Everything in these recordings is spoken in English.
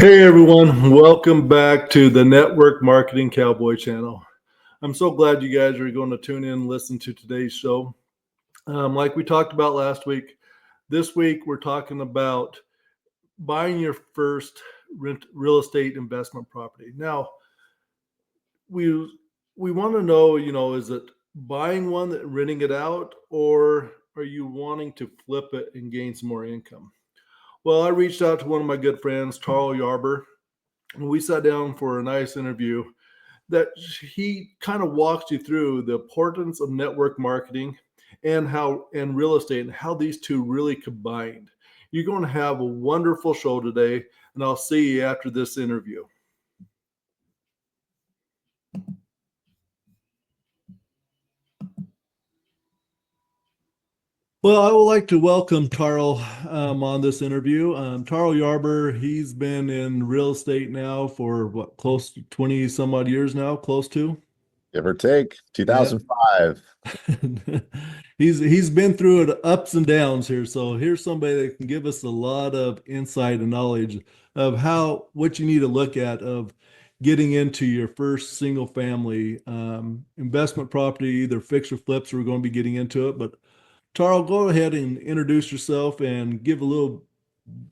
Hey everyone, welcome back to the Network Marketing Cowboy channel. I'm so glad you guys are going to tune in and listen to today's show. Like we talked about last week, this week we're talking about buying your first real estate investment property. Now, we we want to know, is it buying one and renting it out, or are you wanting to flip it and gain some more income? Well, I reached out to one of my good friends, Tarl Yarber, and we sat down for a nice interview that he kind of walks you through the importance of network marketing and real estate and how these two really combined. You're going to have a wonderful show today, and I'll see you after this interview. Well, I would like to welcome Tarl on this interview. Tarl Yarber, he's been in real estate now for what, close to 20 some odd years now, close to? Give or take, Yeah. 2005. He's been through it ups and downs here. So here's somebody that can give us a lot of insight and knowledge of what you need to look at of getting into your first single family investment property, either fix or flips. We're going to be getting into it, but Tarl, go ahead and introduce yourself and give a little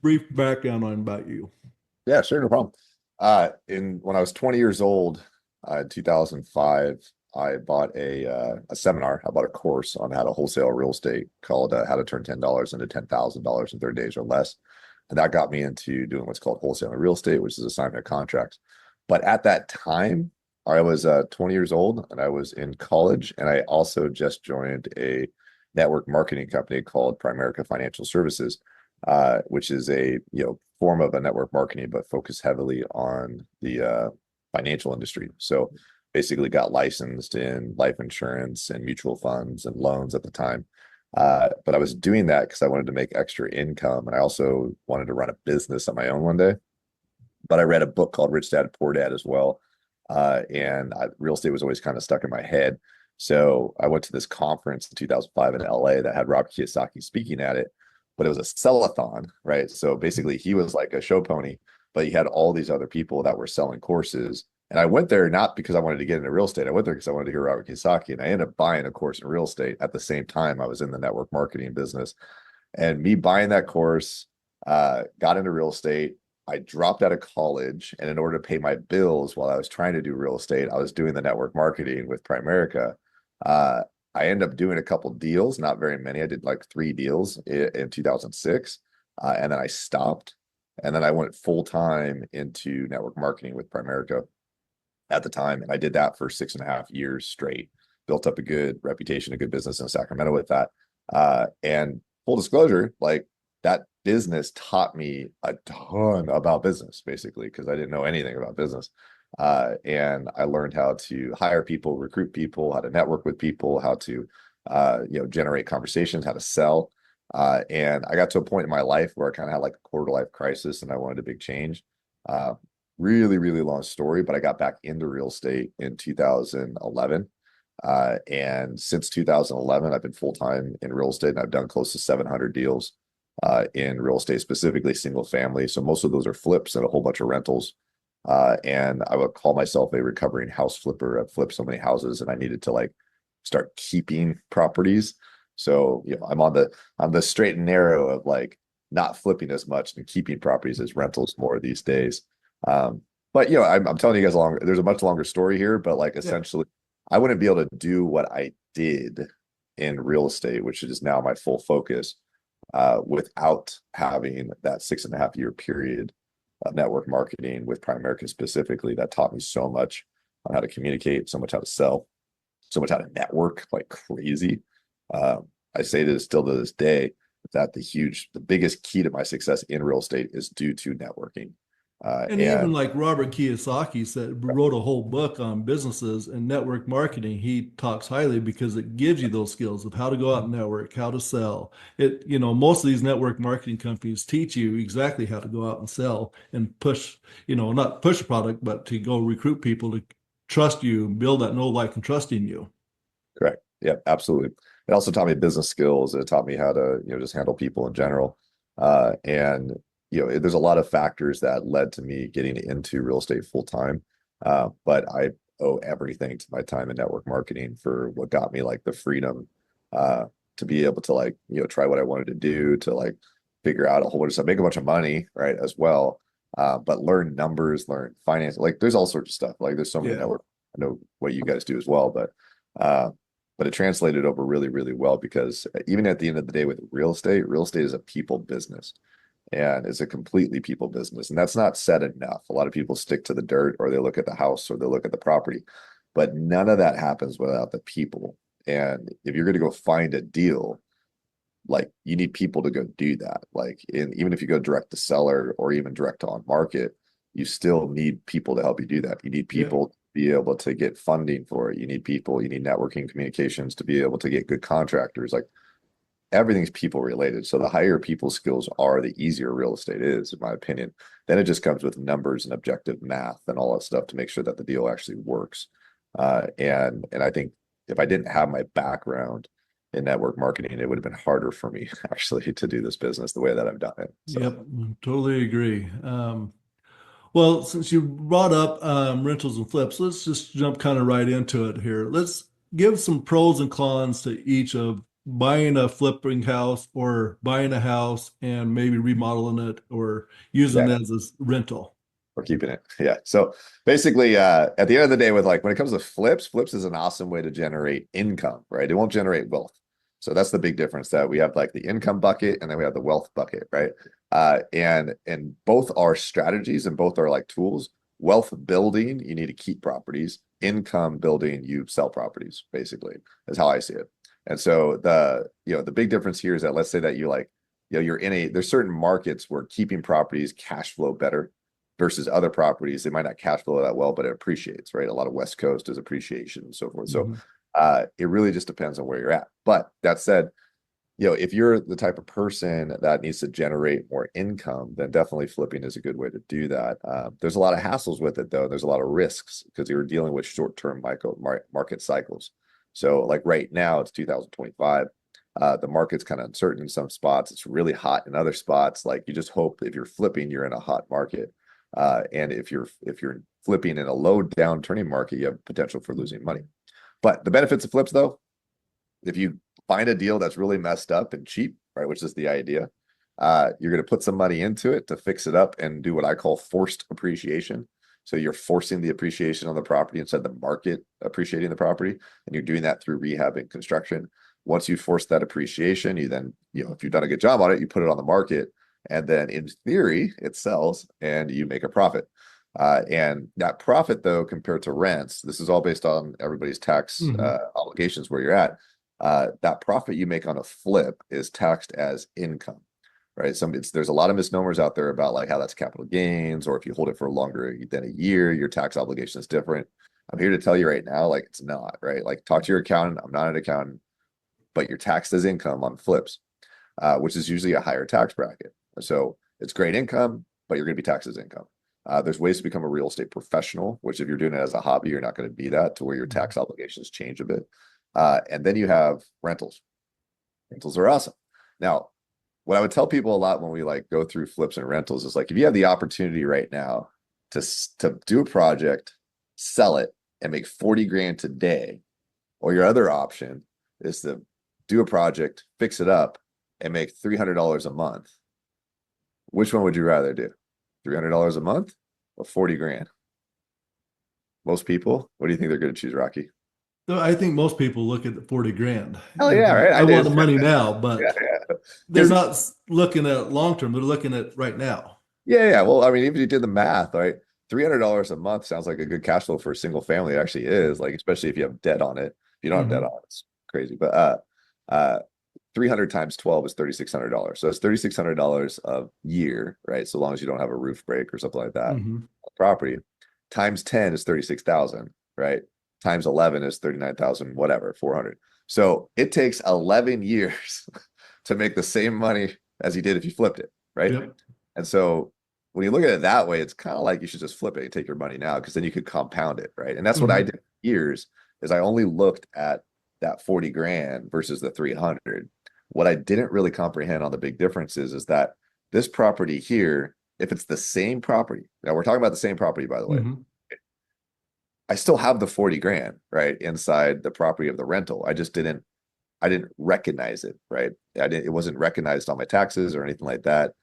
brief background on about you. Yeah, sure, no problem. When I was 20 years old, in 2005, I bought a seminar. I bought a course on how to wholesale real estate called "How to Turn $10 into $10,000 in 30 days or less," and that got me into doing what's called wholesaling real estate, which is assignment of contracts. But at that time, I was 20 years old and I was in college, and I also just joined a network marketing company called Primerica Financial Services, which is a form of a network marketing, but focused heavily on the financial industry. So basically got licensed in life insurance and mutual funds and loans at the time. But I was doing that because I wanted to make extra income, and I also wanted to run a business on my own one day. But I read a book called Rich Dad Poor Dad as well. Real estate was always kind of stuck in my head. So I went to this conference in 2005 in LA that had Robert Kiyosaki speaking at it, but it was a sell-a-thon, right? So basically he was like a show pony, but he had all these other people that were selling courses. And I went there not because I wanted to get into real estate. I went there because I wanted to hear Robert Kiyosaki, and I ended up buying a course in real estate at the same time I was in the network marketing business. And me buying that course, got into real estate. I dropped out of college, and in order to pay my bills while I was trying to do real estate, I was doing the network marketing with Primerica. I ended up doing a couple deals, not very many. I did like 3 deals in 2006, and then I stopped. And then I went full time into network marketing with Primerica at the time, and I did that for 6.5 years straight. Built up a good reputation, a good business in Sacramento with that. And full disclosure, like that business taught me a ton about business, basically, because I didn't know anything about business. And I learned how to hire people, recruit people, how to network with people, how to generate conversations, how to sell. And I got to a point in my life where I kind of had like a quarter life crisis, and I wanted a big change. Really, really long story, but I got back into real estate in 2011. And since 2011, I've been full-time in real estate, and I've done close to 700 deals in real estate, specifically single family. So most of those are flips and a whole bunch of rentals. And I would call myself a recovering house flipper. I've flipped so many houses, and I needed to like start keeping properties. So I'm on the straight and narrow of like not flipping as much and keeping properties as rentals more these days. But I'm telling you guys there's a much longer story here, but like essentially I wouldn't be able to do what I did in real estate, which is now my full focus, without having that 6.5 year period of network marketing with Primerica specifically. That taught me so much on how to communicate, so much how to sell, so much how to network like crazy. I say this still to this day that the biggest key to my success in real estate is due to networking. And even like Robert Kiyosaki wrote a whole book on businesses and network marketing. He talks highly because it gives you those skills of how to go out and network, how to sell. Most of these network marketing companies teach you exactly how to go out and sell and push, not push a product, but to go recruit people to trust you, build that know, like, and trust in you. Correct. Yeah, absolutely. It also taught me business skills. It taught me how to, just handle people in general. And there's a lot of factors that led to me getting into real estate full time. But I owe everything to my time in network marketing for what got me like the freedom to be able to like, try what I wanted to do, to like figure out a whole bunch of stuff, make a bunch of money, right, as well. But learn numbers, learn finance, like there's all sorts of stuff. Like there's so many Yeah. network. I know what you guys do as well, uh, but it translated over really, really well because even at the end of the day with real estate is a people business and it's a completely people business. And that's not said enough. A lot of people stick to the dirt or they look at the house or they look at the property, but none of that happens without the people. And if you're going to go find a deal, like you need people to go do that. Like even if you go direct to seller or even direct to on market, you still need people to help you do that. You need Yeah. people to be able to get funding for it. You need people, you need networking communications to be able to get good contractors. Like everything's people related. So the higher people skills are, the easier real estate is, in my opinion. Then it just comes with numbers and objective math and all that stuff to make sure that the deal actually works. And I think if I didn't have my background in network marketing, it would have been harder for me actually to do this business the way that I've done it. So Yep, totally agree. Well, since you brought up rentals and flips, let's just jump kind of right into it here. Let's give some pros and cons to each of buying a flipping house or buying a house and maybe remodeling it or using yeah, it as a rental. we're keeping it. Yeah. So basically, at the end of the day, with like when it comes to flips is an awesome way to generate income, right? It won't generate wealth. So that's the big difference, that we have like the income bucket and then we have the wealth bucket, right? And both are strategies and both are like tools. Wealth building, you need to keep properties. Income building, you sell properties, basically, is how I see it. And so the big difference here is that let's say that you like, you're there's certain markets where keeping properties cash flow better versus other properties. They might not cash flow that well, but it appreciates, right? A lot of West Coast is appreciation and so forth. So Mhm. it really just depends on where you're at. But that said, if you're the type of person that needs to generate more income, then definitely flipping is a good way to do that. There's a lot of hassles with it, though. There's a lot of risks because you're dealing with short-term market cycles. So, like right now, it's 2025. The market's kind of uncertain in some spots. It's really hot in other spots. Like you just hope if you're flipping, you're in a hot market. And if you're flipping in a low downturning market, you have potential for losing money. But the benefits of flips, though, if you find a deal that's really messed up and cheap, right, which is the idea, you're going to put some money into it to fix it up and do what I call forced appreciation. So you're forcing the appreciation on the property instead of the market appreciating the property, and you're doing that through rehab and construction. Once you force that appreciation, you then, if you've done a good job on it, you put it on the market, and then in theory, it sells and you make a profit. And that profit, though, compared to rents, this is all based on everybody's tax Mhm. obligations where you're at. That profit you make on a flip is taxed as income, right? There's a lot of misnomers out there about like how that's capital gains, or if you hold it for longer than a year, your tax obligation is different. I'm here to tell you right now, like it's not, right? Like talk to your accountant. I'm not an accountant, but you're taxed as income on flips, which is usually a higher tax bracket. So it's great income, but you're going to be taxed as income. There's ways to become a real estate professional, which if you're doing it as a hobby, you're not going to be that, to where your tax obligations change a bit. And then you have rentals. Rentals are awesome. Now, what I would tell people a lot when we like go through flips and rentals is like, if you have the opportunity right now to do a project, sell it, and make 40 grand today, or your other option is to do a project, fix it up, and make $300 a month. Which one would you rather do? $300 a month or 40 grand? Most people, what do you think they're going to choose, Rocky? So I think most people look at the 40 grand. Oh yeah, right. I I want did. the money now, Yeah, but yeah. they're Because not looking at long term. They're looking at right now. yeah. Well, I mean, even if you did the math, right? $300 a month sounds like a good cash flow for a single family. It actually is, like, especially if you have debt on it. If you don't have debt Mhm. on it, it's crazy. But 300 times 12 is $3,600. So it's $3,600 a year, right? So long as you don't have a roof break or something like that. Mhm. Property times 10 is 36,000, right? Times 11 is 39,000, whatever, 400. So it takes 11 years to make the same money as you did if you flipped it, right? Yep. And so when you look at it that way, it's kind of like you should just flip it and take your money now, because then you could compound it, right? And that's what I Mhm. did for years, is I only looked at that 40 grand versus the 300. What I didn't really comprehend on the big differences is that This property here, if it's the same property, now we're talking about the same property, by the way. Mhm. I still have the 40 grand, right, inside the property of the rental. I didn't recognize it, right? It wasn't recognized on my taxes or anything like that,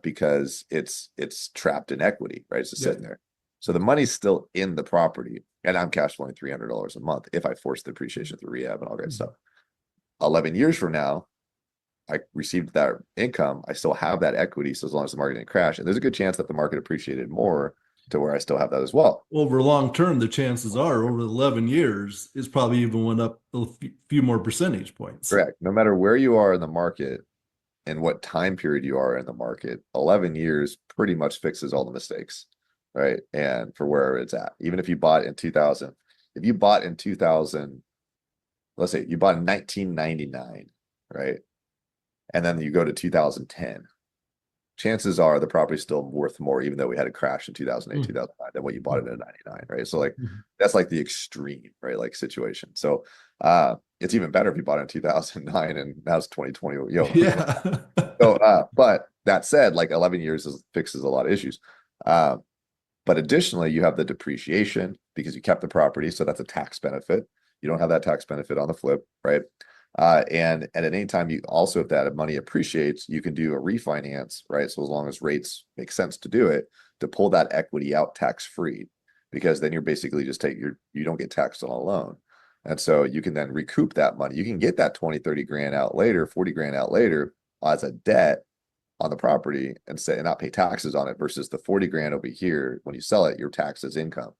because it's trapped in equity, right? It's just Yeah. sitting there. So the money's still in the property, and I'm cash flowing $300 a month if I force the depreciation through rehab and all that stuff. 11 years from now, I received that income. I still have that equity, so as long as the market didn't crash, and there's a good chance that the market appreciated more to where I still have that as well. Over long term, the chances are over 11 years, it's probably even went up a few more percentage points. Correct. No matter where you are in the market, and what time period you are in the market, 11 years pretty much fixes all the mistakes, right? And for where it's at, even if you bought in 2000, if you bought in 2000, let's say you bought in 1999, right? And then you go to 2010, chances are the property's still worth more, even though we had a crash in 2008, 2009 than what you bought it in 99, right? So like, that's like the extreme, right? Like situation. So it's even better if you bought it in 2009 and now it's 2020, Yeah. So, but that said, like 11 years fixes a lot of issues. But additionally, you have the depreciation because you kept the property, so that's a tax benefit. You don't have that tax benefit on the flip, right? And at any time, you also, if that money appreciates, you can do a refinance, right? So as long as rates make sense to do it, to pull that equity out tax free, because then you're basically just you don't get taxed on a loan. And so you can then recoup that money. You can get that 20, 30 grand out later, 40 grand out later as a debt on the property and not pay taxes on it, versus the 40 grand over here. When you sell it, your tax is income.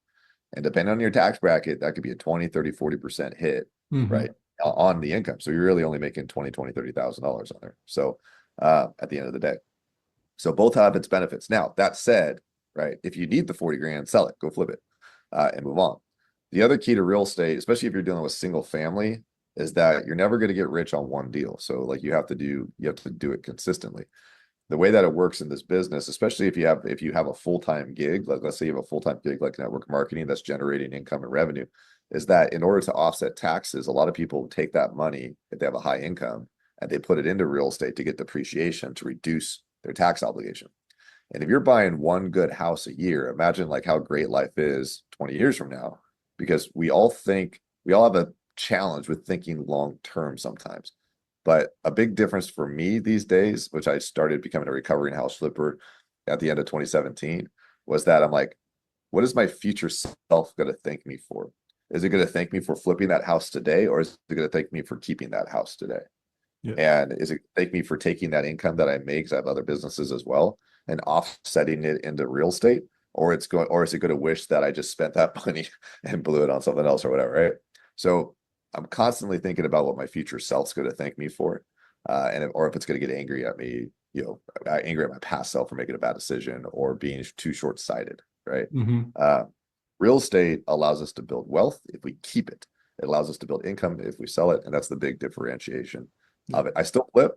And depending on your tax bracket, that could be a 20, 30, 40% hit, right? On the income. So you're really only making 20, $30,000 on there. So at the end of the day. So both have its benefits. Now, that said, right, if you need the 40 grand, sell it, go flip it, and move on. The other key to real estate, especially if you're dealing with single family, is that you're never going to get rich on one deal. So like you have to do it consistently. The way that it works in this business, especially if you have a full-time gig, like let's say you have a full-time gig like network marketing that's generating income and revenue, is that in order to offset taxes, a lot of people take that money if they have a high income and they put it into real estate to get depreciation to reduce their tax obligation. And if you're buying one good house a year, imagine like how great life is 20 years from now, because we all have a challenge with thinking long term sometimes. But a big difference for me these days, which I started becoming a recovering house flipper at the end of 2017, was that I'm like, what is my future self going to thank me for? Is it going to thank me for flipping that house today, or is it going to thank me for keeping that house today? Yeah. And is it thank me for taking that income that I make, 'cause I have other businesses as well, and offsetting it into real estate? Or is it going to wish that I just spent that money and blew it on something else or whatever, right? So I'm constantly thinking about what my future self's going to thank me for, or if it's going to get angry at me, angry at my past self for making a bad decision or being too short-sighted, right? Real estate allows us to build wealth if we keep it. It allows us to build income if we sell it, and that's the big differentiation of it. I still flip,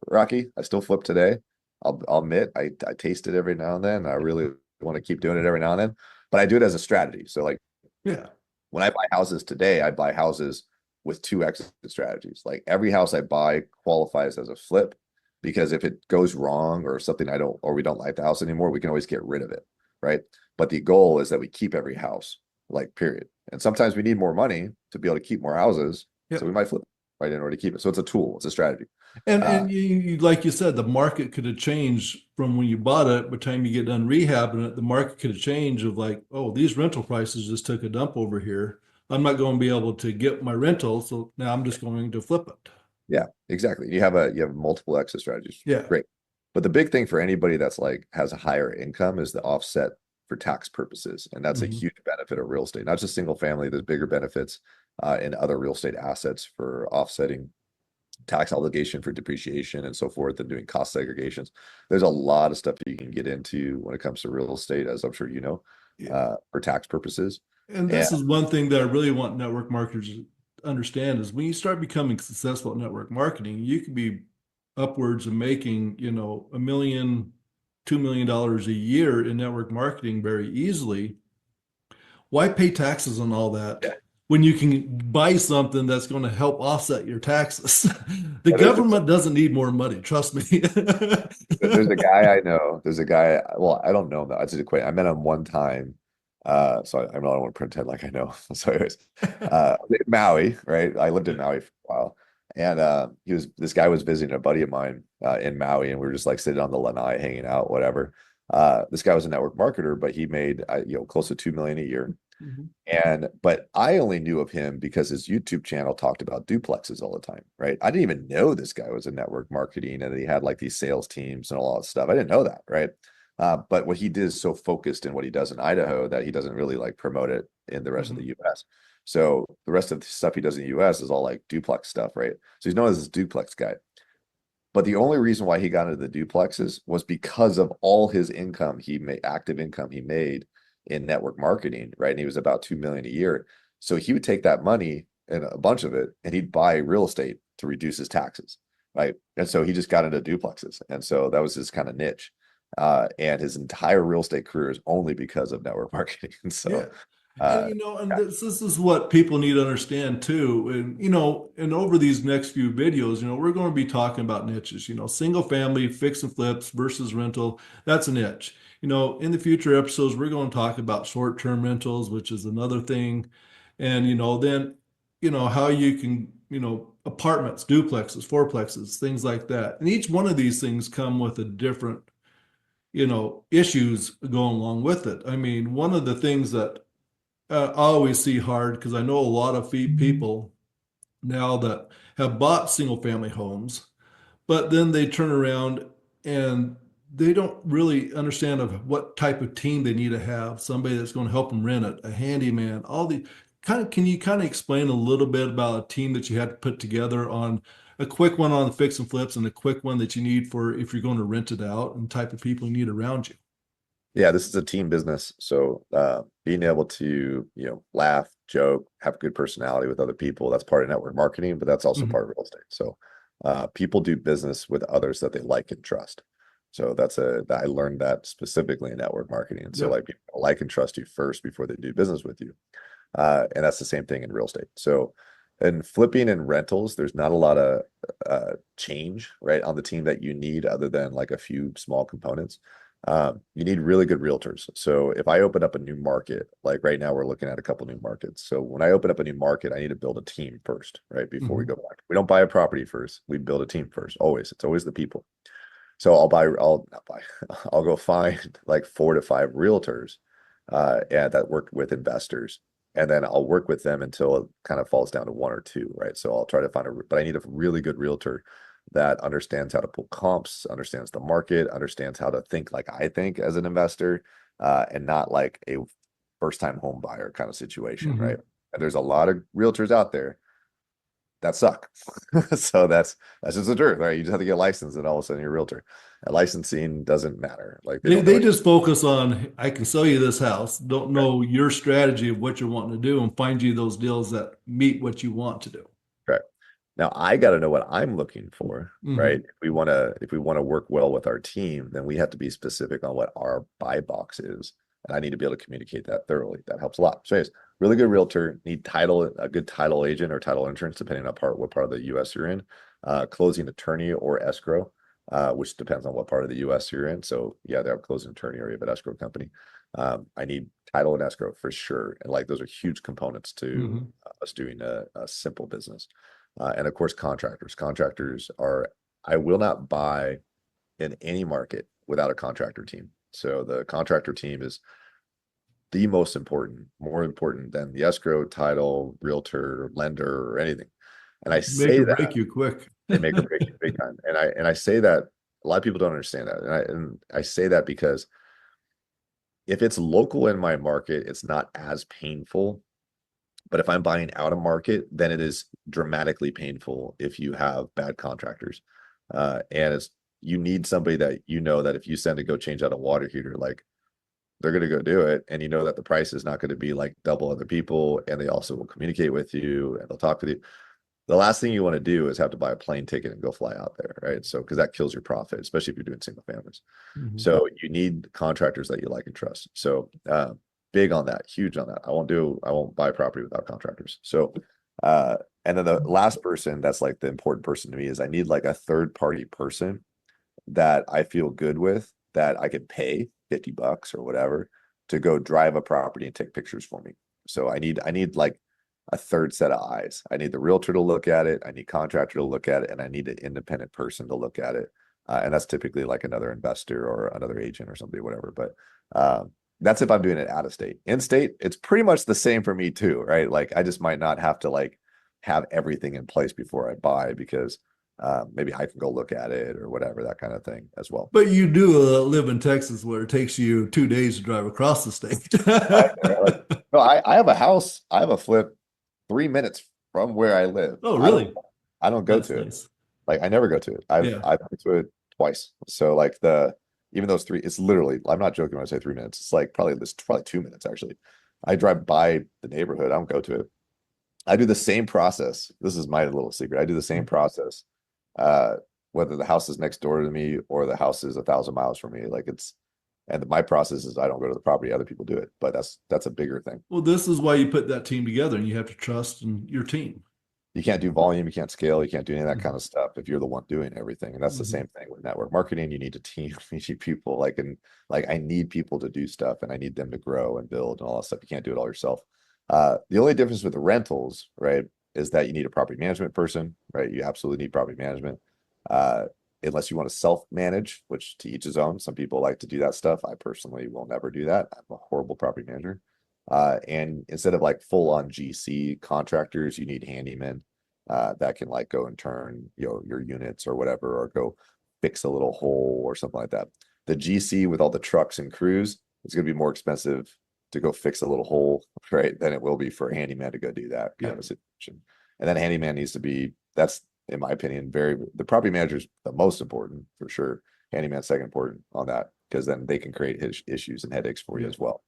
Rocky. I still flip today. I'll admit I taste it every now and then. I really want to keep doing it every now and then, but I do it as a strategy. So like, Yeah. when I buy houses today, I buy houses with two exit strategies. Like every house I buy qualifies as a flip, because if it goes wrong or something we don't like the house anymore, we can always get rid of it, right? But the goal is that we keep every house, like period. And sometimes we need more money to be able to keep more houses, so we might flip, right, in order to keep it. So it's a tool, it's a strategy. And you, like you said, the market could have changed from when you bought it. By the time you get done rehabbing it, the market could have changed of like, oh, these rental prices just took a dump over here. I'm not going to be able to get my rental, so now I'm just going to flip it. Yeah, exactly. You have multiple exit strategies. Yeah. Great. But the big thing for anybody that's like has a higher income is the offset for tax purposes. And that's a huge benefit of real estate, not just single family. There's bigger benefits in other real estate assets for offsetting tax obligation for depreciation and so forth, and doing cost segregations. There's a lot of stuff that you can get into when it comes to real estate, as I'm sure you know, for tax purposes. And this is one thing that I really want network marketers to understand is when you start becoming successful at network marketing, you could be upwards of making, $1 million, $2 million a year in network marketing very easily. Why pay taxes on all that when you can buy something that's going to help offset your taxes. The There's a government doesn't need more money, trust me. there's a guy I know. There's a guy. Well, I don't know him though. I just acquaint. I met him one time. So I don't want to pretend like I know. So anyways, Maui, right? I lived in Maui for a while, and this guy was visiting a buddy of mine in Maui, and we were just like sitting on the lanai, hanging out, whatever. This guy was a network marketer, but he made close to 2 million a year. Mhm. But I only knew of him because his YouTube channel talked about duplexes all the time, right? I didn't even know this guy was in network marketing and that he had like these sales teams and all that stuff. I didn't know that, right? But what he did is so focused in what he does in Idaho that he doesn't really like promote it in the rest of the US. So the rest of the stuff he does in the US is all like duplex stuff, right? So he's known as this duplex guy. But the only reason why he got into the duplexes was because of all his income he made, active income he made in network marketing, right? And he was about 2 million a year. So he would take that money and a bunch of it and he'd buy real estate to reduce his taxes, right? And so he just got into duplexes. And so that was his kind of niche. And his entire real estate career is only because of network marketing. Yeah. So, And uh, and this is what people need to understand too. And over these next few videos, we're going to be talking about niches, single family, fix and flips versus rental. That's a niche. In the future episodes, we're going to talk about short-term rentals, which is another thing. And then, how you can, apartments, duplexes, fourplexes, things like that. And each one of these things come with a different, issues going along with it. I mean, one of the things that I always see hard because I know a lot of people now that have bought single family homes, but then they turn around and they don't really understand of what type of team they need to have, somebody that's going to help them rent it, a handyman, all the can you kind of explain a little bit about a team that you had to put together on a quick one on the fix and flips and a quick one that you need for if you're going to rent it out and type of people you need around you? yeah, this is a team business. So being able to, laugh, joke, have a good personality with other people, that's part of network marketing, but that's also Mhm. part of real estate. So people do business with others that they like and trust. So I learned that specifically in network marketing. And so Yep. like people like and trust you first before they do business with you. And that's the same thing in real estate. So in flipping and rentals, there's not a lot of change, right, on the team that you need other than like a few small components. You need really good realtors. So if I open up a new market, like right now, we're looking at a couple new markets. So when I open up a new market, I need to build a team first, right? Before we Mhm. go back. We don't buy a property first. We build a team first. Always. It's always the people. So I'll not buy, I'll go find like 4 to 5 realtors and that work with investors. And then I'll work with them until it kind of falls down to 1 or 2, right? So I'll try to find but I need a really good realtor that understands how to pull comps, understands the market, understands how to think like I think as an investor, and not like a first time home buyer kind of situation, right? Mhm. And there's a lot of realtors out there that suck. So that's just the truth, right? You just have to get licensed and all of a sudden you're a realtor. And licensing doesn't matter. Like they They don't know they it. just focus on I can sell you this house, don't know your strategy of what you're wanting to do and find you those deals that meet what you want to do. Right. Now I got to know what I'm looking for, right? Hmm. If we want to work well with our team, then we have to be specific on what our buy box is. And I need to be able to communicate that thoroughly. That helps a lot. So anyways, really good realtor, need title, a good title agent or title insurance, depending on what part of the US you're in, closing attorney or escrow, which depends on what part of the US you're in. So yeah, they have closing attorney or you have an escrow company. I need title and escrow for sure. And like those are huge components to Hmm. us doing a simple business. And of course, contractors. I will not buy in any market without a contractor team. So the contractor team is the most important, more important than the escrow, title, realtor, lender, or anything. And I Make say or that break you quick. they make or break you big time. And I say that a lot of people don't understand that. And I say that because if it's local in my market, it's not as painful. But if I'm buying out of market, then it is dramatically painful if you have bad contractors. And you need somebody that that if you send to go change out a water heater, like they're going to go do it. And you know that the price is not going to be like double other people. And they also will communicate with you and they'll talk with you. The last thing you want to do is have to buy a plane ticket and go fly out there, right? So, because that kills your profit, especially if you're doing single families. Mhm. So you need contractors that you like and trust. So big on that, huge on that. I won't buy property without contractors. So, and then the last person that's like the important person to me is I need like a third party person that I feel good with, that I could pay $50 or whatever to go drive a property and take pictures for me. So I need like a third set of eyes. I need the realtor to look at it. I need contractor to look at it, and I need an independent person to look at it. And that's typically like another investor or another agent or somebody, whatever. But that's if I'm doing it out of state. In state, it's pretty much the same for me too, right? Like I just might not have to like have everything in place before I buy, because maybe I can go look at it or whatever, that kind of thing as well. But you do live in Texas where it takes you 2 days to drive across the state. Right? Like, no, I have a house. I have a flip 3 minutes from where I live. Oh, really? I don't go That's to it. nice. Like I never go to it. Yeah. I've been to it twice. So like even those three, it's literally, I'm not joking when I say 3 minutes. It's like probably 2 minutes actually. I drive by the neighborhood. I don't go to it. I do the same process. This is my little secret. I do the same process, uh, whether the house is next door to me or the house is 1,000 miles from me. And my process is I don't go to the property, other people do it. But that's a bigger thing. Well, this is why you put that team together, and you have to trust in your team. You can't do volume, you can't scale, you can't do any of that Mhm. kind of stuff if you're the one doing everything. And that's the Mhm. same thing with network marketing. You need a team, you need people like I need people to do stuff, and I need them to grow and build and all that stuff. You can't do it all yourself. The only difference with the rentals, right, is that you need a property management person, right? You absolutely need property management. Uh, Unless you want to self-manage, which to each his own. Some people like to do that stuff. I personally will never do that. I'm a horrible property manager. And instead of like full on GC contractors, you need handymen that can like go and turn, your units or whatever, or go fix a little hole or something like that. The GC with all the trucks and crews is going to be more expensive to go fix a little hole, right, than it will be for a handyman to go do that kind Yeah. of a situation. And then handyman needs to be, that's in my opinion, the property manager is the most important for sure. Handyman second important on that, because then they can create issues and headaches for you Yeah. as well.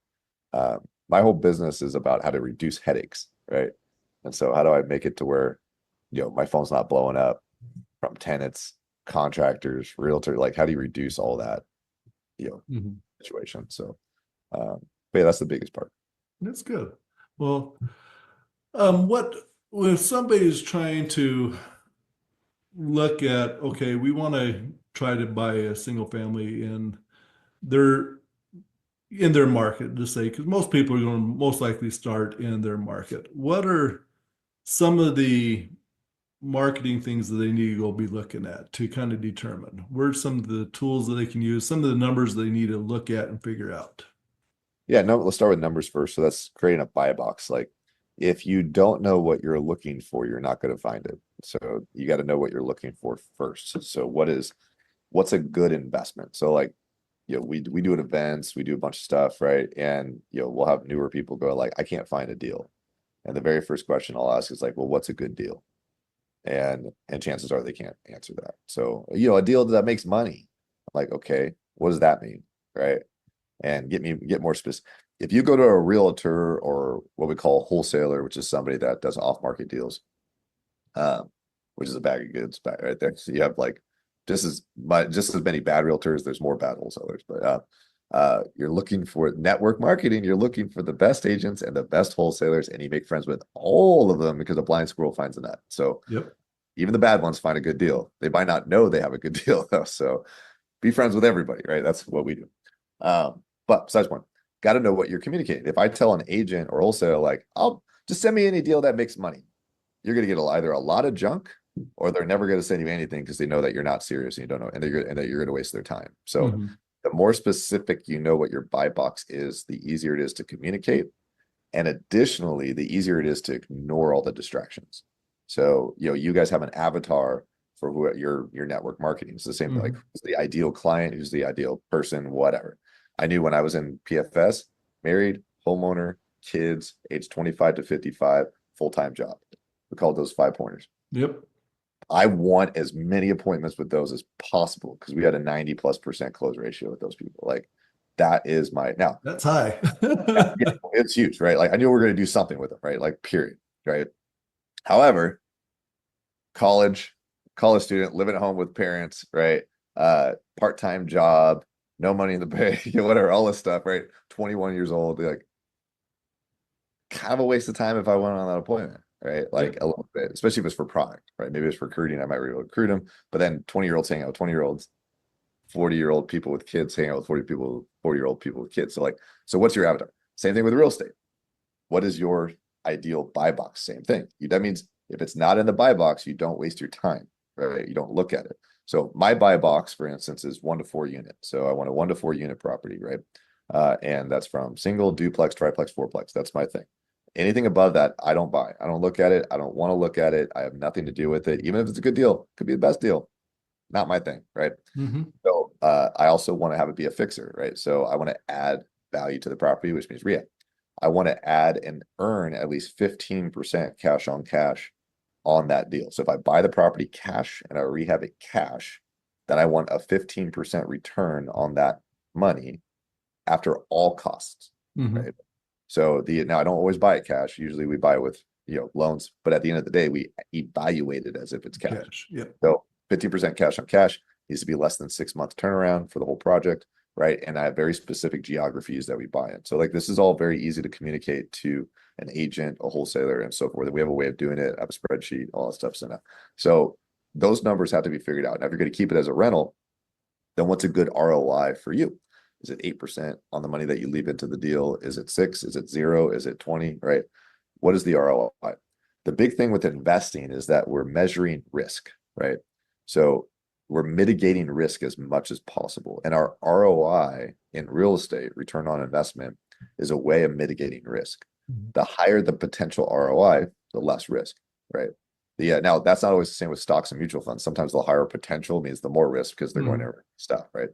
My whole business is about how to reduce headaches, right? And so how do I make it to where, my phone's not blowing up from tenants, contractors, realtor, like how do you reduce all that, Mhm. situation? So, but yeah, that's the biggest part. That's good. Well, what if somebody's trying to look at, okay, we want to try to buy a single family their in their market, just say, because most people are going to most likely start in their market. What are some of the marketing things that they need to go be looking at to kind of determine where some of the tools that they can use, some of the numbers they need to look at and figure out? Yeah, no, let's start with numbers first. So that's creating a buy box. Like if you don't know what you're looking for, you're not going to find it. So you got to know what you're looking for first. So what's a good investment? So like, we do events, we do a bunch of stuff, right? And we'll have newer people go like, I can't find a deal. And the very first question I'll ask is like, well, what's a good deal? And chances are they can't answer that. So, a deal that makes money. Like, okay, what does that mean? Right. And get more specific. If you go to a realtor or what we call a wholesaler, which is somebody that does off-market deals, which is a bag of goods right there. So you have like just as many bad realtors, there's more bad wholesalers. But you're looking for network marketing, you're looking for the best agents and the best wholesalers, and you make friends with all of them because a blind squirrel finds a nut. So Yep. even the bad ones find a good deal. They might not know they have a good deal though. So be friends with everybody, right? That's what we do. But besides point, got to know what you're communicating. If I tell an agent or wholesaler, like, I'll just send me any deal that makes money, you're going to get either a lot of junk, or they're never going to send you anything because they know that you're not serious and you don't know, and that you're going to waste their time. So Mhm. the more specific you know what your buy box is, the easier it is to communicate. And additionally, the easier it is to ignore all the distractions. So, you guys have an avatar for who your network marketing. It's the same thing, like Mhm. who's the ideal client, who's the ideal person, whatever. I knew when I was in PFS, married, homeowner, kids, age 25 to 55, full-time job. We called those 5 pointers. Yep. I want as many appointments with those as possible because we had a 90+% close ratio with those people. Like that is now. That's high. Yeah, it's huge, right? Like I knew we were going to do something with them, right? Like period, right? However, college, college student, living at home with parents, right? Part-time job, no money in the bank, whatever, all this stuff, right? 21 years old, like kind of a waste of time if I went on that appointment, right? Like a little bit, especially if it's for product, right? Maybe it's for recruiting, I might recruit them, but then 20-year-olds hang out with 20-year-olds, 40-year-old people with kids hang out with 40-year-old people with kids. So what's your avatar? Same thing with real estate. What is your ideal buy box? Same thing. That means if it's not in the buy box, you don't waste your time, right? You don't look at it. So my buy box, for instance, is 1 to 4 unit. So I want a 1 to 4 unit property, right? And that's from single, duplex, triplex, fourplex. That's my thing. Anything above that, I don't buy. I don't look at it. I don't want to look at it. I have nothing to do with it. Even if it's a good deal, could be the best deal. Not my thing, right? So I also want to have it be a fixer, right? So I want to add value to the property, which means rehab. I want to add and earn at least 15% cash on cash on that deal. So if I buy the property cash and I rehab it cash, then I want a 15% return on that money after all costs, right? So now I don't always buy it cash. Usually we buy it with loans, but at the end of the day, we evaluate it as if it's cash. So 50% cash on cash needs to be less than 6 month turnaround for the whole project, right? And I have very specific geographies that we buy in. So like this is all very easy to communicate to an agent, a wholesaler, and so forth. We have a way of doing it. I have a spreadsheet, all that stuff's in it. So those numbers have to be figured out. Now, if you're going to keep it as a rental, then what's a good ROI for you? Is it 8% on the money that you leave into the deal? Is it 6? Is it 0? Is it 20? Right? What is the ROI? The big thing with investing is that we're measuring risk, right? So we're mitigating risk as much as possible. And our ROI in real estate, return on investment, is a way of mitigating risk. The higher the potential ROI, the less risk, right? Now that's not always the same with stocks and mutual funds. Sometimes the higher potential means the more risk because they're going to stuff, right?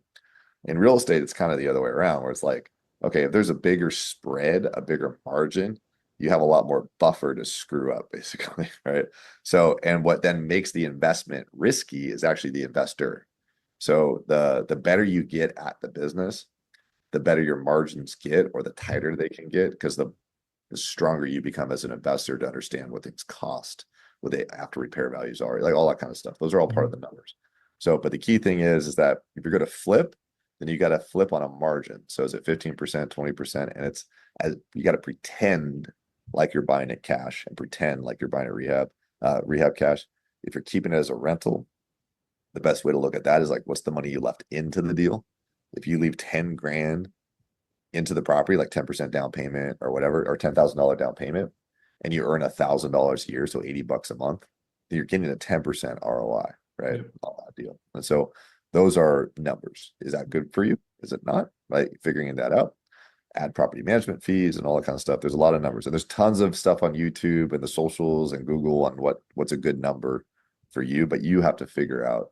In real estate, it's kind of the other way around, where it's like, okay, if there's a bigger spread, a bigger margin, you have a lot more buffer to screw up, basically, right? So, and what then makes the investment risky is actually the investor. So the better you get at the business, the better your margins get, or the tighter they can get, because the stronger you become as an investor to understand what things cost, what they after repair values are, like all that kind of stuff. Those are all part of the numbers. So, but the key thing is that if you're going to flip, then you got to flip on a margin. So is it 15%, 20%? And it's as you got to pretend like you're buying it cash and pretend like you're buying a rehab cash. If you're keeping it as a rental, the best way to look at that is like, what's the money you left into the deal? If you leave 10 grand into the property, like 10% down payment or whatever, or $10,000 down payment, and you earn $1,000 a year, so $80 a month, then you're getting a 10% ROI, right? On that deal. And so those are numbers. Is that good for you? Is it not? Right? Figuring that out. Add property management fees and all that kind of stuff. There's a lot of numbers, and there's tons of stuff on YouTube and the socials and Google on what's a good number for you, but you have to figure out.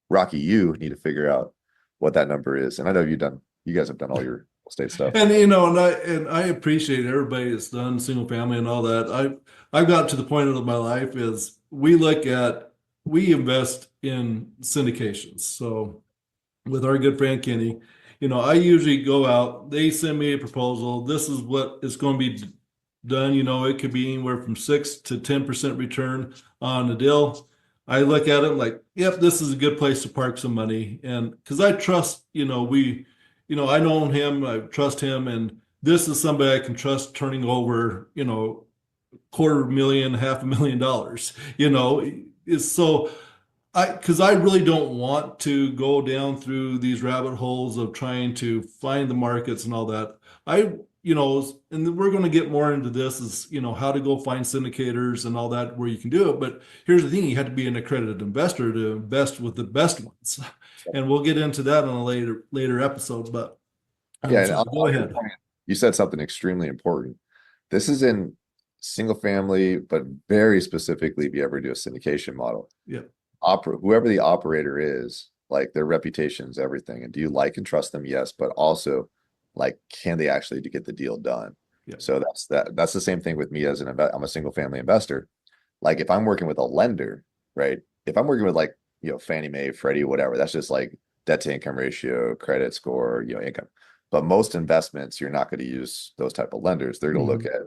Rocky, you need to figure out what that number is. And I know you guys have done all your estate stuff. And I appreciate everybody that's done single family and all that. I've got to the point of my life is we invest in syndications. So with our good friend Kenny, I usually go out, they send me a proposal. This is what is going to be done. It could be anywhere from 6 to 10% return on the deal. I look at it like, yep, this is a good place to park some money. And because I trust, I know him, I trust him, and this is somebody I can trust turning over, $250,000, $500,000, it's so because I really don't want to go down through these rabbit holes of trying to find the markets and all that. And we're going to get more into this is, how to go find syndicators and all that where you can do it. But here's the thing, you have to be an accredited investor to invest with the best ones. And we'll get into that in a later episode. But go ahead. You said something extremely important. This is in single family, but very specifically, if you ever do a syndication model. Whoever the operator is, like their reputation's everything. And do you like and trust them? Yes, but also like, can they actually get the deal done? So that's the same thing with me as I'm a single family investor. Like if I'm working with a lender, right? If I'm working with like, Fannie Mae, Freddie, whatever, that's just like debt to income ratio, credit score, income. But most investments, you're not going to use those type of lenders. They're going to look at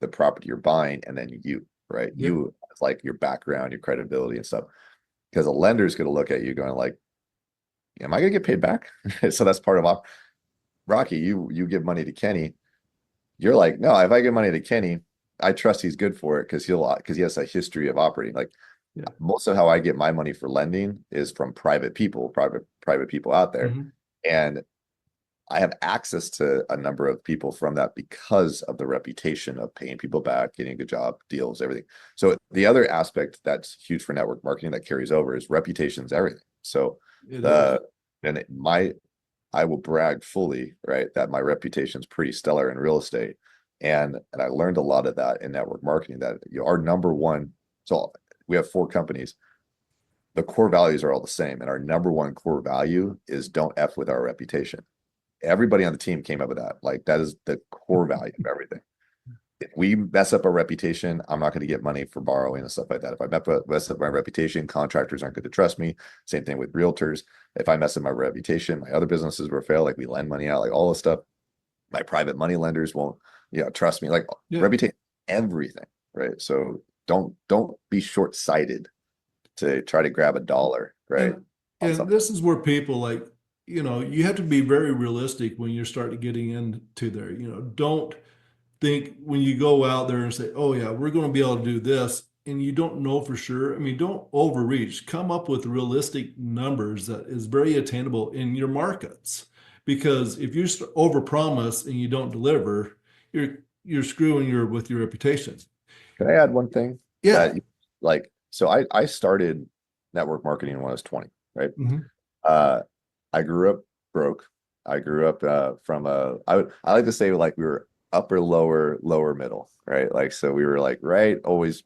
the property you're buying and then you, right? You, like your background, your credibility and stuff. Because a lender is going to look at you going like, am I going to get paid back? So that's part of Rocky. You give money to Kenny. You're like, no, if I give money to Kenny, I trust he's good for it because he has a history of operating. Like Yeah. most of how I get my money for lending is from private people out there. Mhm. And I have access to a number of people from that because of the reputation of paying people back, getting a good job, deals, everything. So the other aspect that's huge for network marketing that carries over is reputation's everything. So It is. the and it, my I will brag fully, right, that my reputation's pretty stellar in real estate. And I learned a lot of that in network marketing that our number one, so we have 4 companies. The core values are all the same. And our number one core value is don't F with our reputation. Everybody on the team came up with that. Like that is the core value of everything. If we mess up our reputation, I'm not going to get money for borrowing and stuff like that. If I mess up my reputation, contractors aren't going to trust me. Same thing with realtors. If I mess up my reputation, my other businesses will fail. Like we lend money out, like all this stuff. My private money lenders won't, trust me. Like Yeah. reputation, everything, right? So don't be short-sighted to try to grab a dollar, right? And On and something. this is where people like, you have to be very realistic when you're starting getting into there. Don't think when you go out there and say, "Oh yeah, we're going to be able to do this," and you don't know for sure. I mean, don't overreach. Come up with realistic numbers that is very attainable in your markets. Because if you overpromise and you don't deliver, you're screwing with your reputation. Can I add one thing Yeah. that so I started network marketing when I was 20, right? Mhm. Uh, I grew up broke. I grew up from I like to say like we were upper, lower middle, right? Like so we were like right always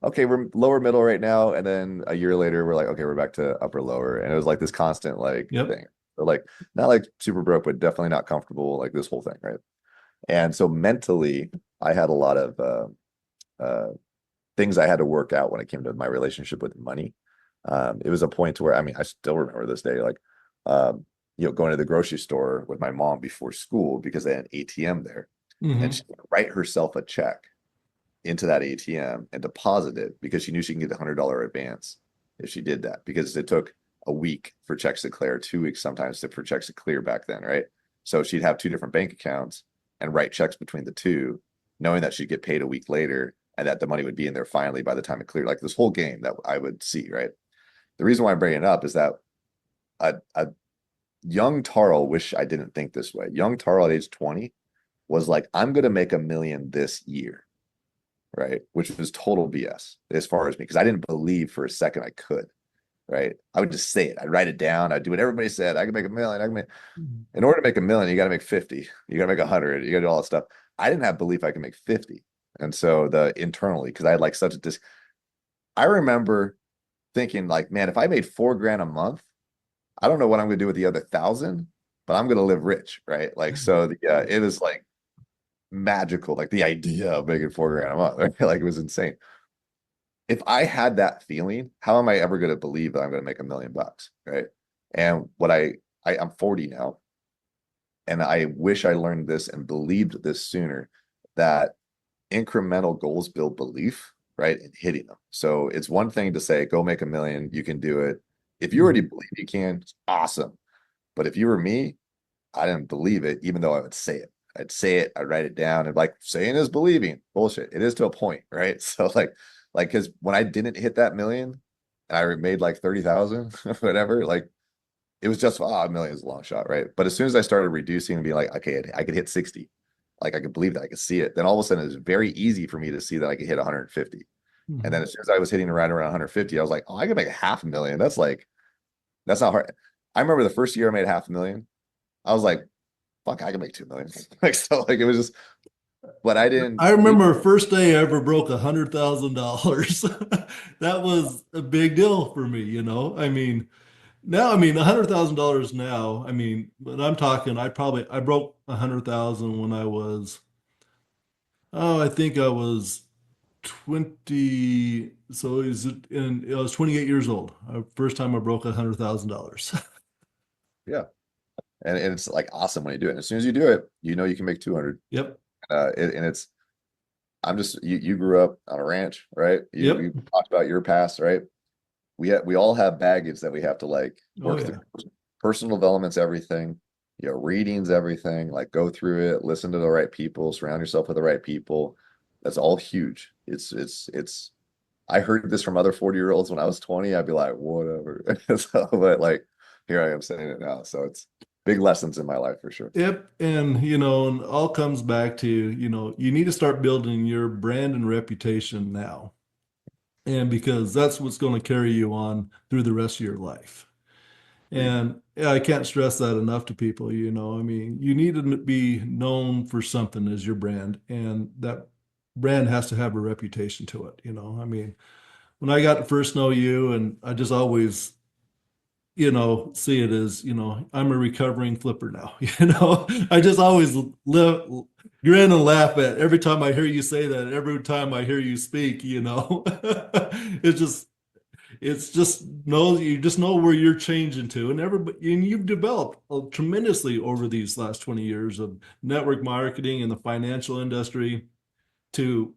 okay, we're lower middle right now, and then a year later we're like okay, we're back to upper lower, and it was like this constant like Yep. thing. But like not like super broke, but definitely not comfortable, like this whole thing, right? And so mentally, I had a lot of uh things I had to work out when it came to my relationship with money. It was a point to where, I mean, I still remember this day, like, going to the grocery store with my mom before school because they had an ATM there, and Hmm. she would write herself a check into that ATM and deposit it because she knew she can get $100 advance if she did that because it took a week for checks to clear, 2 weeks sometimes for checks to clear back then, right? So she'd have 2 different bank accounts and write checks between the two, knowing that she'd get paid a week later and that the money would be in there finally by the time it cleared. Like this whole game that I would see, right? The reason why I'm bringing it up is that a young Tarl, wish I didn't think this way. Young Tarl at age 20 was like, I'm going to make a million this year, right? Which was total BS as far as me, because I didn't believe for a second I could, right? I would just say it. I'd write it down. I'd do what everybody said. I could make a million. In order to make a million, you got to make 50. You got to make 100. You got to do all that stuff. I didn't have belief I could make 50. And so internally, because I had like such a I remember thinking like, man, if I made 4 grand a month, I don't know what I'm going to do with the other 1,000, but I'm going to live rich, right? Like, so it was like magical, like the idea of making 4 grand a month, right? Like it was insane. If I had that feeling, how am I ever going to believe that I'm going to make $1 million, right? And I'm 40 now, and I wish I learned this and believed this sooner, that incremental goals build belief, right? And hitting them. So it's one thing to say, go make a million, you can do it. If you already believe you can, it's awesome. But if you were me, I didn't believe it, even though I would say it. I'd say it, I'd write it down, and like saying is believing. Bullshit. It is to a point, right? So because when I didn't hit that million and I made like 30,000, whatever, like it was just a million is a long shot, right? But as soon as I started reducing and being like, okay, I could hit 60, like I could believe that I could see it. Then all of a sudden it was very easy for me to see that I could hit 150. And then Mhm. as soon as I was hitting around 150, I was like, oh, I could make $500,000. That's not hard. I remember the first year I made $500,000. I was like, fuck, I can make 2 million. Like, so like it was just, but I didn't I believe. remember first day I ever broke $100,000. That was a big deal for me. I mean, now, I mean, $100,000 now. I mean, but I'm talking. I broke 100,000 when I was. Oh, I think I was 20. So I was 28 years old. First time I broke $100,000. Yeah. And it's like awesome when you do it. And as soon as you do it, you can make 200. Yep. And it's, I'm just, you grew up on a ranch, right? You Yep. talked about your past, right? We all have baggage that we have to like Oh work through. yeah. Personal development's everything. reading's everything. Like go through it, listen to the right people, surround yourself with the right people. That's all huge. It's I heard this from other 40-year-olds when I was 20. I'd be like, whatever. So, but like here I am saying it now. So it's big lessons in my life for sure. Yep. And, and all comes back to, you need to start building your brand and reputation now. And because that's what's going to carry you on through the rest of your life. Agreed. And yeah, I can't stress that enough to people, I mean, you need to be known for something as your brand, and that brand has to have a reputation to it. I mean, when I got to first know you, and I just always, see it as, I'm a recovering flipper now, I just always grin and laugh at every time I hear you say that, every time I hear you speak. It's just you just know where you're changing to, and everybody, and you've developed tremendously over these last 20 years of network marketing in the financial industry, to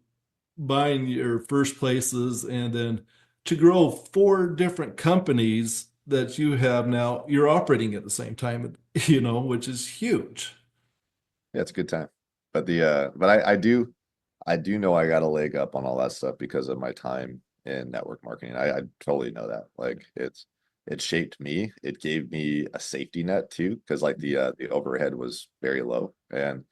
buying your first places, and then to grow four different companies that you have now you're operating at the same time, which is huge. Yeah, it's a good time. But but I do know I got a leg up on all that stuff because of my time in network marketing. I totally know that. Like it shaped me. It gave me a safety net too, because like the overhead was very low, and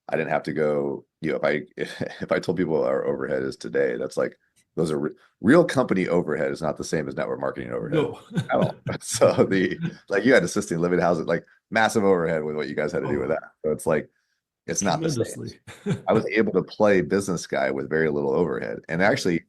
I didn't have to go, if I if I told people our overhead is today, that's like those are real company overhead is not the same as network marketing overhead No. at all. So the like you had assisting living houses, like massive overhead with what you guys had to do with Oh, that. So it's like it's not the same. tremendously. I was able to play business guy with very little overhead. And actually,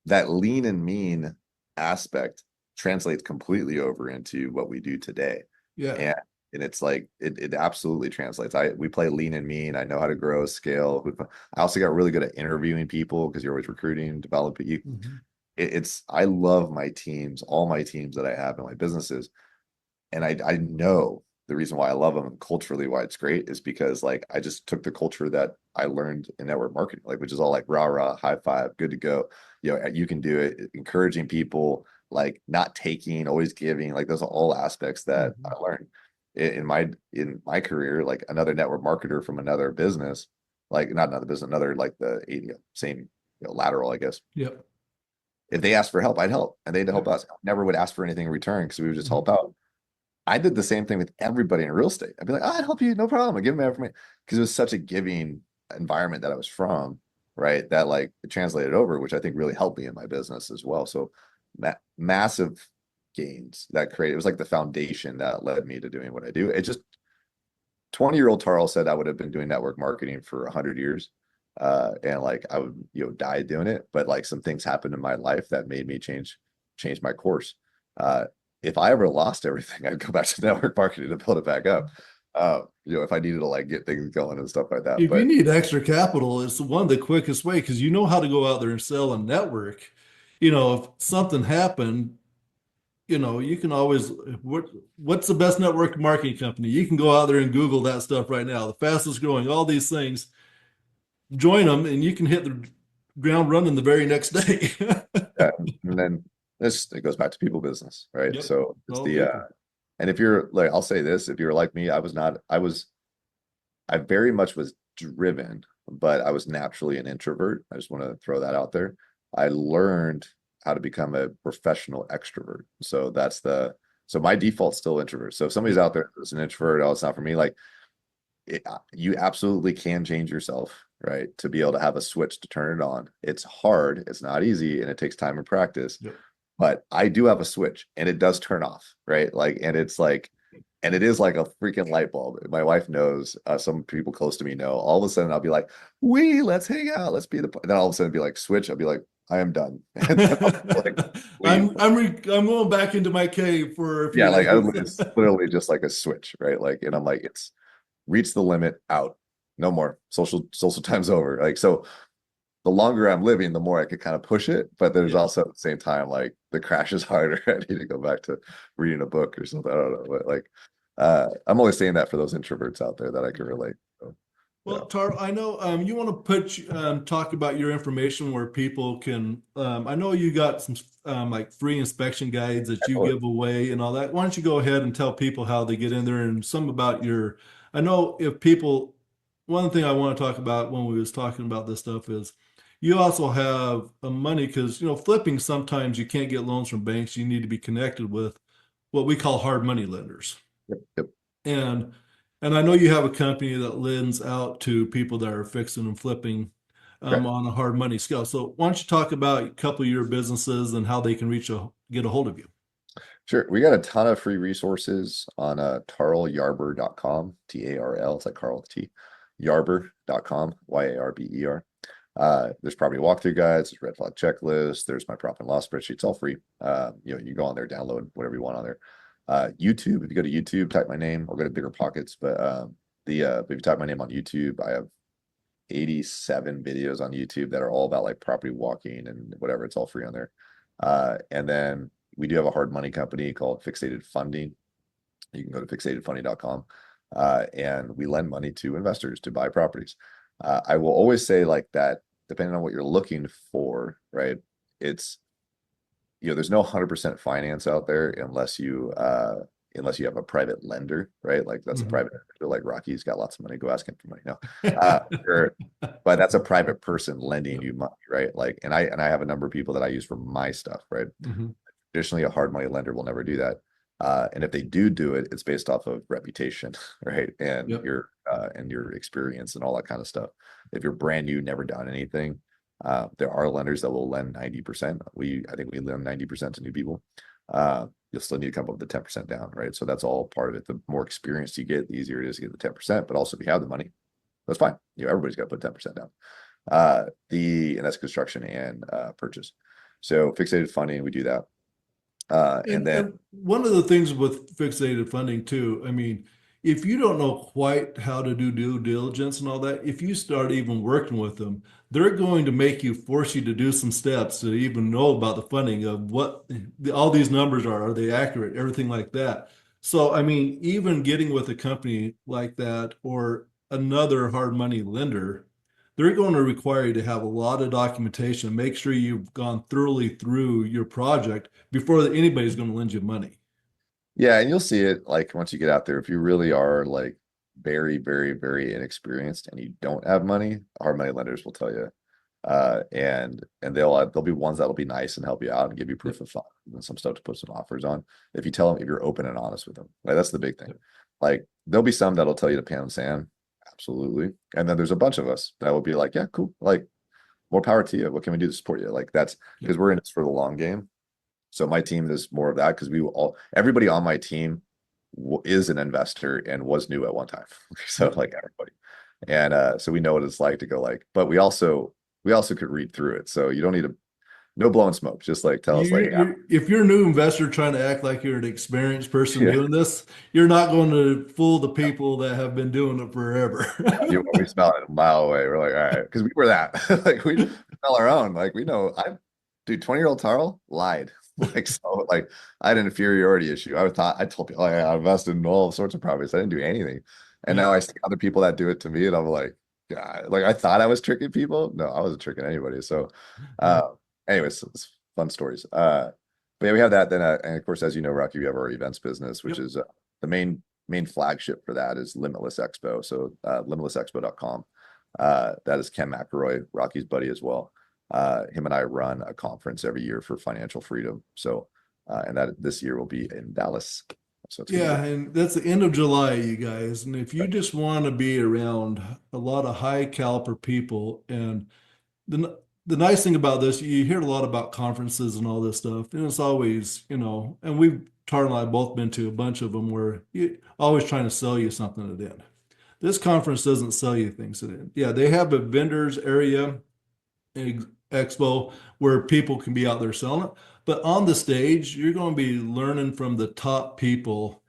that lean and mean aspect translates completely over into what we do today. Yeah. And and it's like it absolutely translates. We play lean and mean. I know how to grow, scale. I also got really good at interviewing people because you're always recruiting, developing. Mhm. It's I love my teams, all my teams that I have in my businesses, and I know the reason why I love them and culturally why it's great is because like I just took the culture that I learned in network marketing, like which is all like rah rah, high five, good to go. You can do it, encouraging people, like not taking, always giving, like those are all aspects that I Mhm. learned in my career, like another network marketer from another business, like not another business, another like the same lateral, I guess. Yep. If they asked for help, I'd help, and they'd help Yep. us. Never would ask for anything in return because we would just help Mhm. out. I did the same thing with everybody in real estate. I'd be like, I'd help you, no problem. I give them information because it was such a giving environment that I was from, right? That like it translated over, which I think really helped me in my business as well. So massive gains that created, it was like the foundation that led me to doing what I do. It just 20-year-old Tarl said I would have been doing network marketing for 100 years. And like I would, die doing it. But like some things happened in my life that made me change my course. Uh, if I ever lost everything, I'd go back to network marketing to build it back up. If I needed to like get things going and stuff like that. If you But need extra capital, it's one of the quickest way because you know how to go out there and sell a network. If something happened, you can always what's the best network marketing company? You can go out there and Google that stuff right now. The fastest growing, all these things, join them, and you can hit the ground running the very next day. and then this it goes back to people business, right? Yep. So it's All the people. and if you're like, I'll say this, if you're like me, I very much was driven, but I was naturally an introvert. I just want to throw that out there. I learned how to become a professional extrovert. So my default's still introvert. So if somebody's Yep. out there that's an introvert, oh, it's not for me. Like you absolutely can change yourself, right? To be able to have a switch to turn it on. It's hard, it's not easy, and it takes time and practice. Yep. But I do have a switch and it does turn off, right? Like, and it is like a freaking light bulb. My wife knows, some people close to me know. All of a sudden, I'll be like, let's hang out, let's be the. And then all of a sudden, be like, switch. I'll be like, I am done, and then I'll like leave. I'm going back into my cave for a few Yeah, like days. it's literally just like a switch, right? Like, and I'm like, it's reach the limit, out, no more. Social time's over. Like so, the longer I'm living, the more I could kind of push it. But there's Yeah. also at the same time, like the crash is harder. I need to go back to reading a book or something. I don't know. But like I'm only saying that for those introverts out there that I can relate. So, Well, Tarl, I know you want to talk about your information where people can. I know you got some like free inspection guides that you Absolutely. give away and all that. Why don't you go ahead and tell people how they get in there and some about your. I know if people. One thing I want to talk about when we was talking about this stuff is you also have a money because flipping sometimes you can't get loans from banks. You need to be connected with what we call hard money lenders. Yep. Yep. And and I know you have a company that lends out to people that are fixing and flipping Okay. on a hard money scale. So why don't you talk about a couple of your businesses and how they can get a hold of you? Sure. We got a ton of free resources on tarlyarber.com, Tarl. It's like Carl with T. Yarber.com, Yarber. There's property walkthrough guides, there's red flag checklist, there's my profit and loss spreadsheet. It's all free. You go on there, download whatever you want on there. YouTube, if you go to YouTube, type my name or go to Bigger Pockets. If you type my name on YouTube, I have 87 videos on YouTube that are all about like property walking and whatever. It's all free on there. And then we do have a hard money company called Fixated Funding. You can go to fixatedfunding.com, and we lend money to investors to buy properties. I will always say like that, depending on what you're looking for, right? It's, there's no 100% finance out there unless you have a private lender, right? Like that's a Mhm. private, like Rocky's got lots of money, go ask him for money. No, but that's a private person lending you money, right? Like, and I have a number of people that I use for my stuff, right? Mhm. Traditionally, a hard money lender will never do that. And if they do it, it's based off of reputation, right? Yep. And your experience and all that kind of stuff. If you're brand new, never done anything, there are lenders that will lend 90%. I think we lend 90% to new people. You'll still need to come up with the 10% down, right? So that's all part of it. The more experience you get, the easier it is to get the 10%. But also, if you have the money, that's fine. Everybody's got to put 10% down. And that's construction and purchase. So fixated funding, we do that. And then And one of the things with fixated funding too, I mean, if you don't know quite how to do due diligence and all that, if you start even working with them, they're going to make you force you to do some steps to even know about the funding of what all these numbers are they accurate, everything like that. So, I mean, even getting with a company like that or another hard money lender, they're going to require you to have a lot of documentation, make sure you've gone thoroughly through your project before anybody's going to lend you money. yeah, and you'll see it like once you get out there. If you really are like very, very, very inexperienced and you don't have money, hard money lenders will tell you. And they'll be ones that'll be nice and help you out and give you Yep. proof of funds and some stuff to put some offers on. If you tell them, if you're open and honest with them, like that's the big thing. Yep. Like there'll be some that'll tell you to pound sand, absolutely. And then there's a bunch of us that will be like, yeah, cool, like more power to you. What can we do to support you? Like that's Yep. because we're in this for the long game. So my team is more of that because everybody on my team is an investor and was new at one time. So Yep. like everybody, and so we know what it's like to go like, but we also could read through it. So you don't need to no blowing smoke. Just like tell us like, hey, If you're a new investor trying to act like you're an experienced person yeah, doing this, you're not going to fool the people that have been doing it forever. we smell it a mile away. We're like, all right, because we were that like we smell our own. Like we know dude, 20-year-old Tarl lied. Like so, like I had an inferiority issue. I told people I invested in all sorts of properties. I didn't do anything, and Yeah. now I see other people that do it to me, and I'm like, God, like I thought I was tricking people. No, I wasn't tricking anybody. So, Yeah. uh, anyways, it's fun stories. But yeah, we have that. Then, and of course, as you know, Rocky, we have our events business, which Yep. is the main flagship for that is Limitless Expo. So, limitlessexpo.com. That is Ken McElroy, Rocky's buddy as well. Him and I run a conference every year for financial freedom. So, and that this year will be in Dallas. So it's gonna be Yeah, good. and that's the end of July, you guys. And if you just want to be around a lot of high caliber people, and the nice thing about this, you hear a lot about conferences and all this stuff, and it's always, and Tara and I both been to a bunch of them where you always trying to sell you something at the end. This conference doesn't sell you things at the end. Yeah, they have a vendors area expo where people can be out there selling it, but on the stage, you're going to be learning from the top people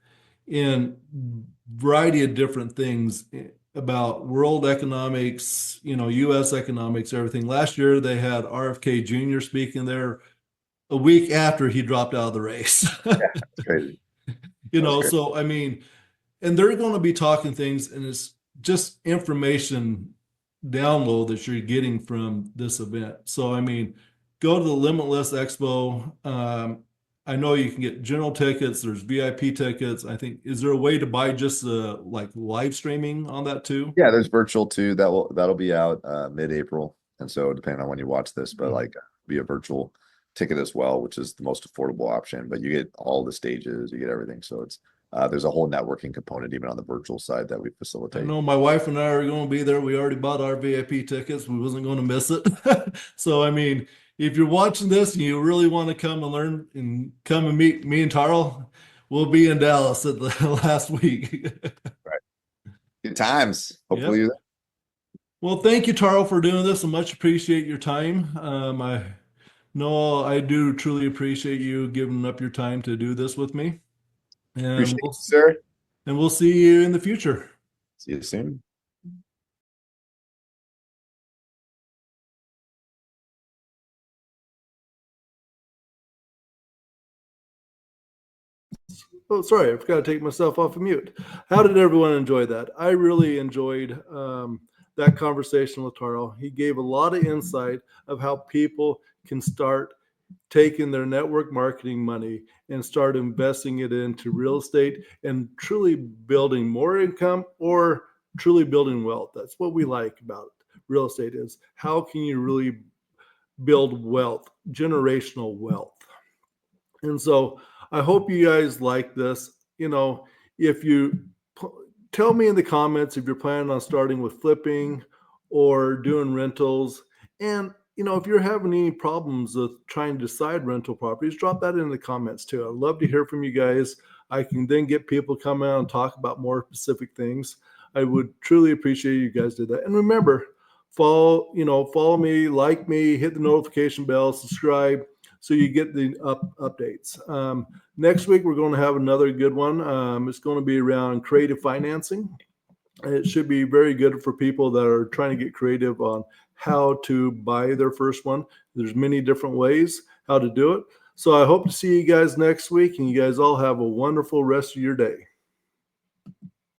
in variety of different things about world economics, US economics, everything. Last year they had RFK Jr. speaking there a week after he dropped out of the race. Yeah, it's crazy. That's great. So I mean, and they're going to be talking things and it's just information download that you're getting from this event. So, I mean, go to the Limitless Expo. I know you can get general tickets. There's VIP tickets. I think, is there a way to buy just like live streaming on that too? Yeah, there's virtual too. That'll be out mid-April. And so depending on when you watch this, but like be a virtual ticket as well, which is the most affordable option. But you get all the stages, you get everything. So it's there's a whole networking component even on the virtual side that we I facilitate. know my wife and I are going to be there. We already bought our VIP tickets. We wasn't going to miss it. So, I mean, if you're watching this and you really want to come and learn and come and meet me and Tarl, we'll be in Dallas at the last week. Right. Good times. Yep. Hopefully. Well, thank you, Tarl, for doing this. I much appreciate your time. I know I do truly appreciate you giving up your time to do this with me. And Appreciate you, sir. and we'll see you in the future. See you soon. Oh, sorry, I forgot to take myself off of mute. How did everyone enjoy that? I really enjoyed that conversation with Tarl. He gave a lot of insight of how people can start taking their network marketing money and start investing it into real estate and truly building more income or truly building wealth. That's what we like about it. Real estate is how can you really build wealth, generational wealth. And so I hope you guys like this. If you tell me in the comments if you're planning on starting with flipping or doing rentals. And, if you're having any problems with trying to decide rental properties, drop that in the comments too. I'd love to hear from you guys. I can then get people come out and talk about more specific things. I would truly appreciate you guys do that. And remember, follow me, like me, hit the notification bell, subscribe so you get the updates. Next week, we're going to have another good one. It's going to be around creative financing. It should be very good for people that are trying to get creative on how to buy their first one. There's many different ways how to do it. So I hope to see you guys next week, and you guys all have a wonderful rest of your day.